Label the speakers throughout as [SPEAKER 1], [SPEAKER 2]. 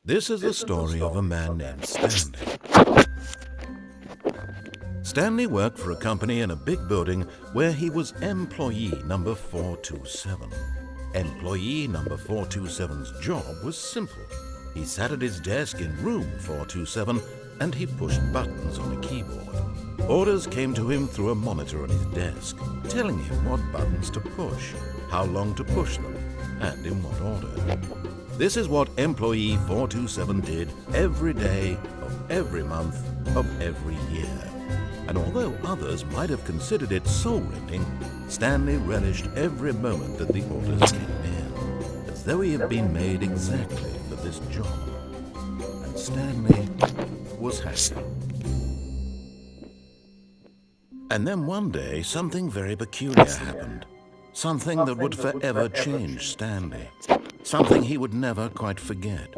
[SPEAKER 1] This is the story of a man named Stanley. Stanley worked for a company in a big building where he was employee number 427. Employee number 427's job was simple. He sat at his desk in room 427 and he pushed buttons on a keyboard. Orders came to him through a monitor on his desk, telling him what buttons to push, how long to push them, and in what order. This is what employee 427 did every day of every month of every year. And although others might have considered it soul-rending, Stanley relished every moment that the orders came in, as though he had been made exactly for this job. And Stanley was happy. And then one day, something very peculiar happened. Something that would forever change Stanley. Something he would never quite forget.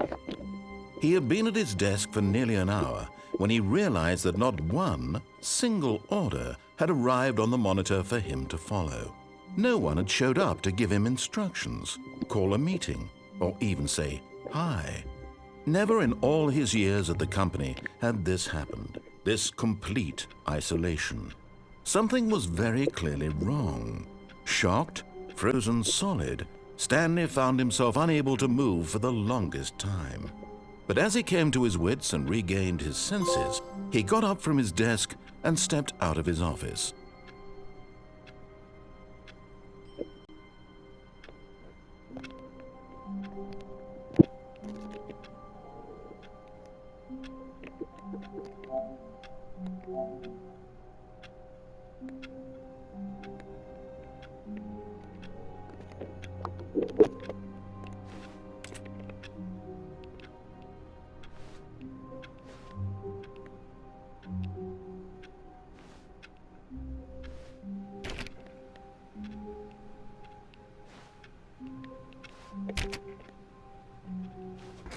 [SPEAKER 1] He had been at his desk for nearly an hour when he realized that not one single order had arrived on the monitor for him to follow. No one had showed up to give him instructions, call a meeting, or even say hi. Never in all his years at the company had this happened, this complete isolation. Something was very clearly wrong. Shocked, frozen solid, Stanley found himself unable to move for the longest time. But as he came to his wits and regained his senses, he got up from his desk and stepped out of his office.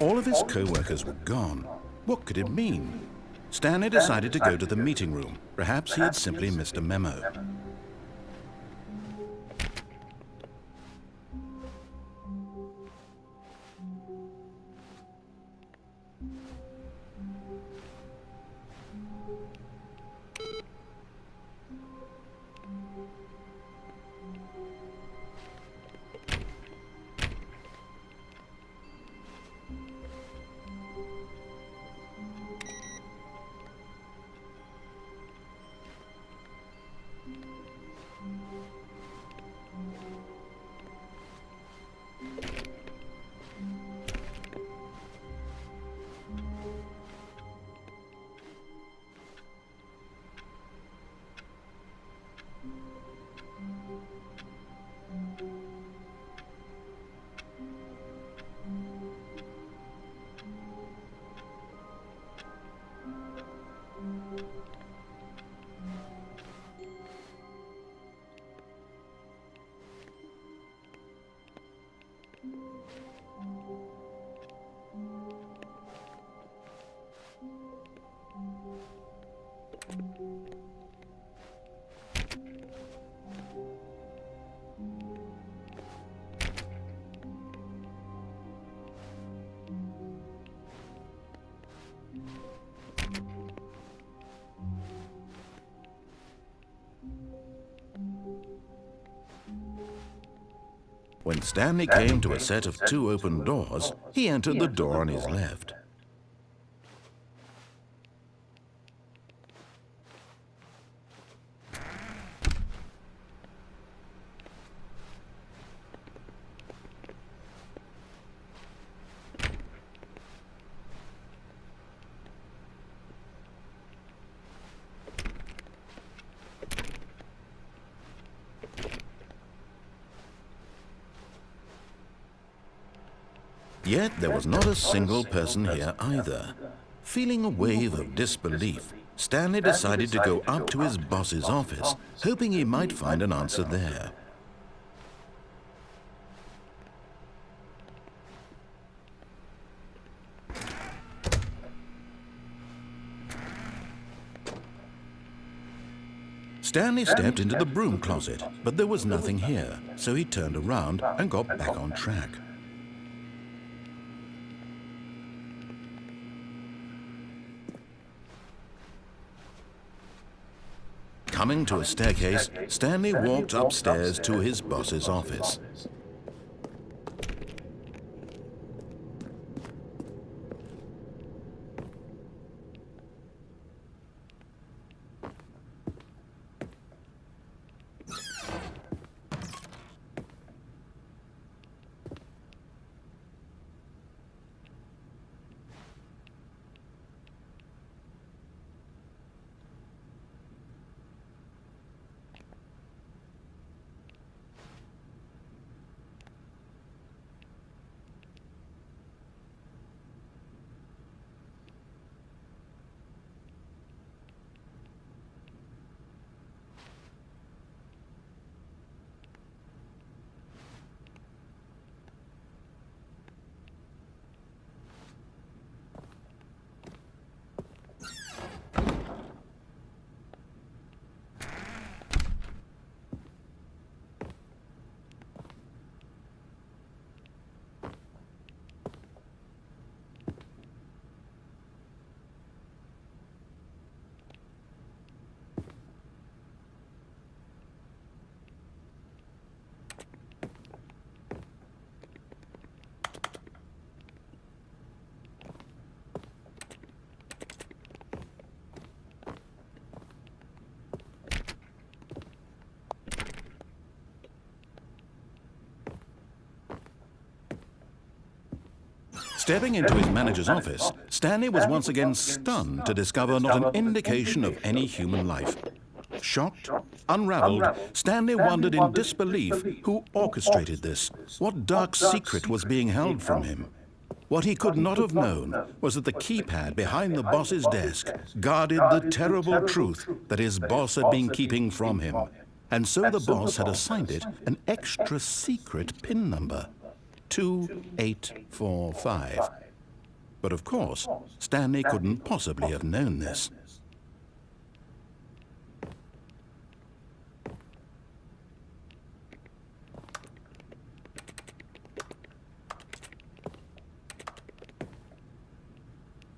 [SPEAKER 1] All of his co-workers were gone. What could it mean? Stanley decided to go to the meeting room. Perhaps he had simply missed a memo. When Stanley came to a set of 2 open doors, he entered the door on his left. Yet there was not a single person here either. Feeling a wave of disbelief, Stanley decided to go up to his boss's office, hoping he might find an answer there. Stanley stepped into the broom closet, but there was nothing here, so he turned around and got back on track. Coming to a staircase, Stanley walked upstairs to his boss's office. Stepping into his manager's office, Stanley was once again stunned to discover not an indication of any human life. Shocked, unraveled, Stanley wondered in disbelief who orchestrated this, what dark secret was being held from him. What he could not have known was that the keypad behind the boss's desk guarded the terrible truth that his boss had been keeping from him. And so the boss had assigned it an extra secret PIN number. 2845. But of course, Stanley couldn't possibly have known this.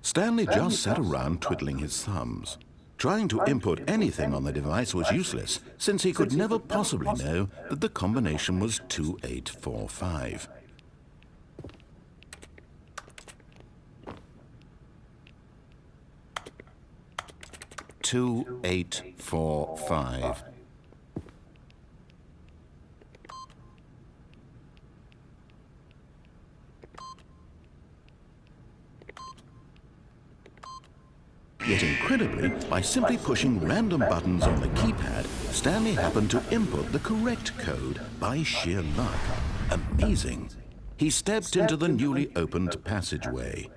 [SPEAKER 1] Stanley just sat around twiddling his thumbs. Trying to input anything on the device was useless, since he could never possibly know that the combination was 2845. 2845. Yet incredibly, by simply pushing random buttons on the keypad, Stanley happened to input the correct code by sheer luck. Amazing. He stepped into the newly opened passageway.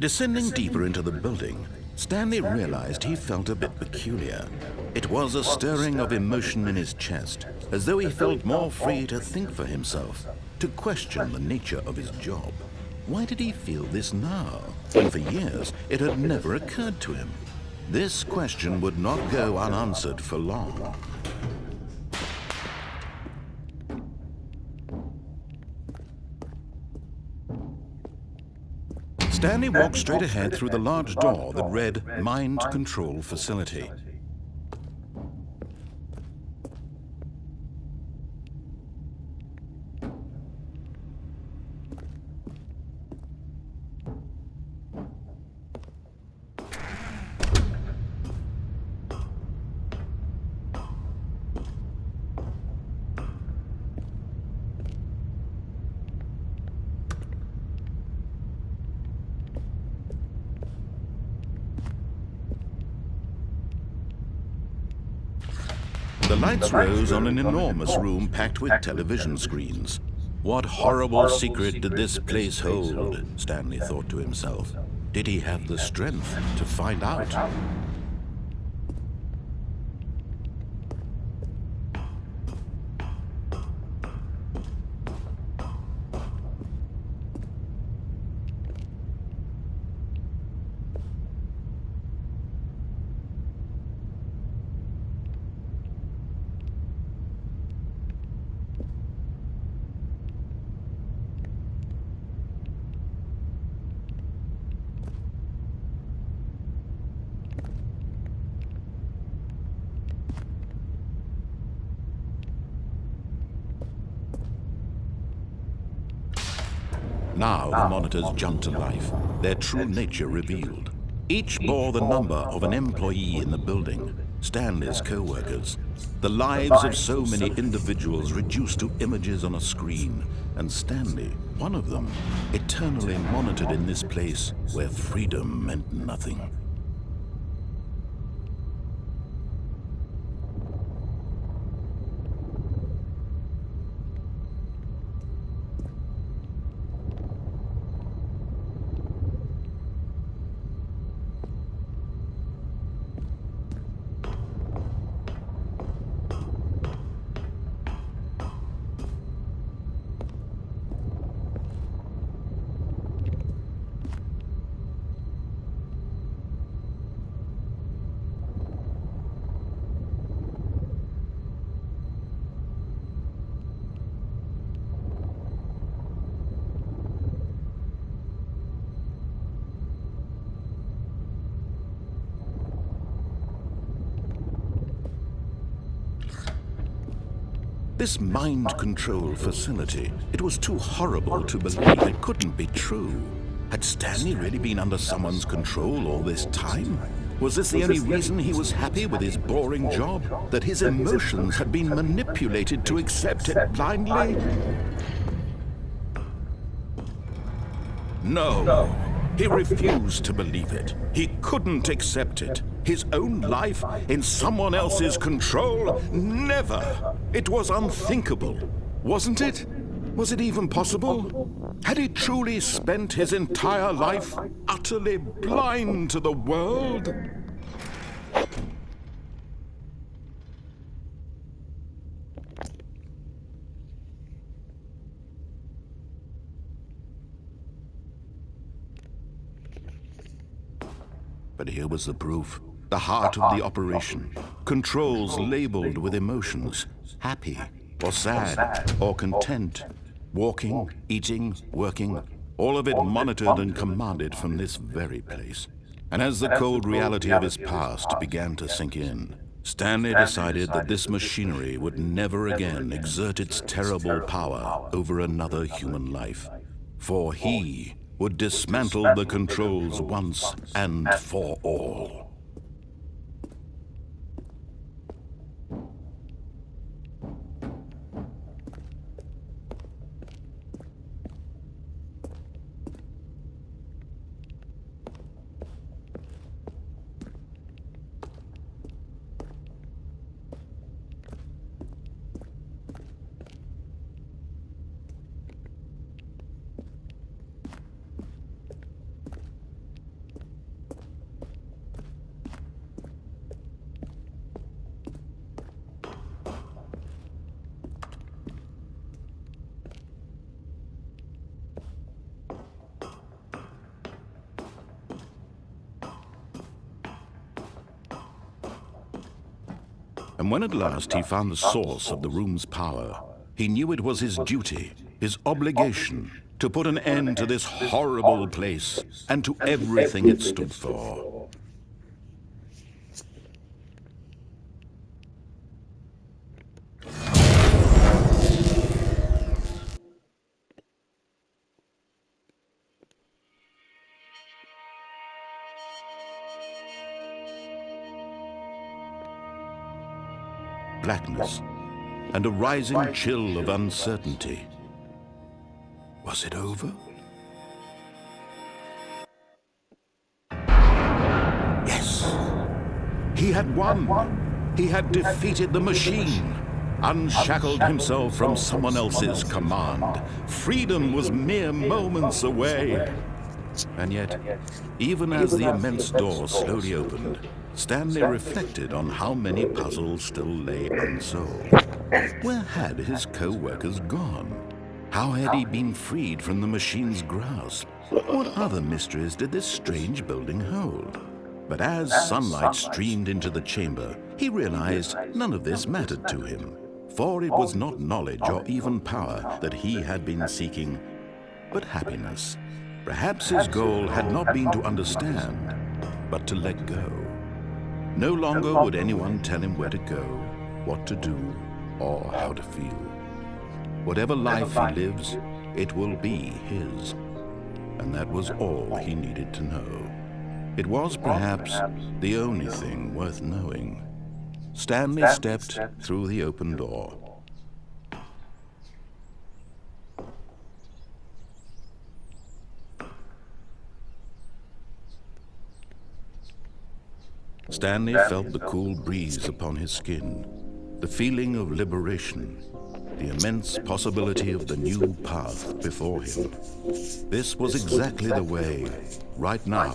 [SPEAKER 1] Descending deeper into the building, Stanley realized he felt a bit peculiar. It was a stirring of emotion in his chest, as though he felt more free to think for himself, to question the nature of his job. Why did he feel this now, when for years it had never occurred to him? This question would not go unanswered for long. Stanley walked straight ahead through the large door that read Mind Control Facility. The lights rose on an enormous room packed with television screens. What horrible secret did this place hold? Stanley thought to himself. Did he have the strength to find out? Now the monitors jumped to life, their true nature revealed. Each bore the number of an employee in the building, Stanley's co-workers. The lives of so many individuals reduced to images on a screen, and Stanley, one of them, eternally monitored in this place where freedom meant nothing. This mind control facility, it was too horrible to believe it couldn't be true. Had Stanley really been under someone's control all this time? Was this the only reason he was happy with his boring job? That his emotions had been manipulated to accept it blindly? No. He refused to believe it. He couldn't accept it. His own life in someone else's control? Never! It was unthinkable, wasn't it? Was it even possible? Had he truly spent his entire life utterly blind to the world? But here was the proof. The heart of the operation. Controls labeled with emotions. Happy, or sad, or content. Walking, eating, working. All of it monitored and commanded from this very place. And as the cold reality of his past began to sink in, Stanley decided that this machinery would never again exert its terrible power over another human life. For he would dismantle the controls once and for all. And when at last he found the source of the room's power, he knew it was his duty, his obligation, to put an end to this horrible place and to everything it stood for. Blackness and a rising chill of uncertainty. Was it over? Yes. He had won. He had defeated the machine, unshackled himself from someone else's command. Freedom was mere moments away. And yet, even as the immense door slowly opened, Stanley reflected on how many puzzles still lay unsolved. Where had his co-workers gone? How had he been freed from the machine's grasp? What other mysteries did this strange building hold? But as sunlight streamed into the chamber, he realized none of this mattered to him, for it was not knowledge or even power that he had been seeking, but happiness. Perhaps his goal had not been to understand, but to let go. No longer would anyone tell him where to go, what to do, or how to feel. Whatever life he lives, it will be his. And that was all he needed to know. It was perhaps the only thing worth knowing. Stanley stepped through the open door. Stanley felt the cool breeze upon his skin, the feeling of liberation, the immense possibility of the new path before him. This was exactly the way, right now,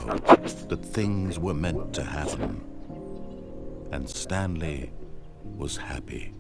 [SPEAKER 1] that things were meant to happen. And Stanley was happy.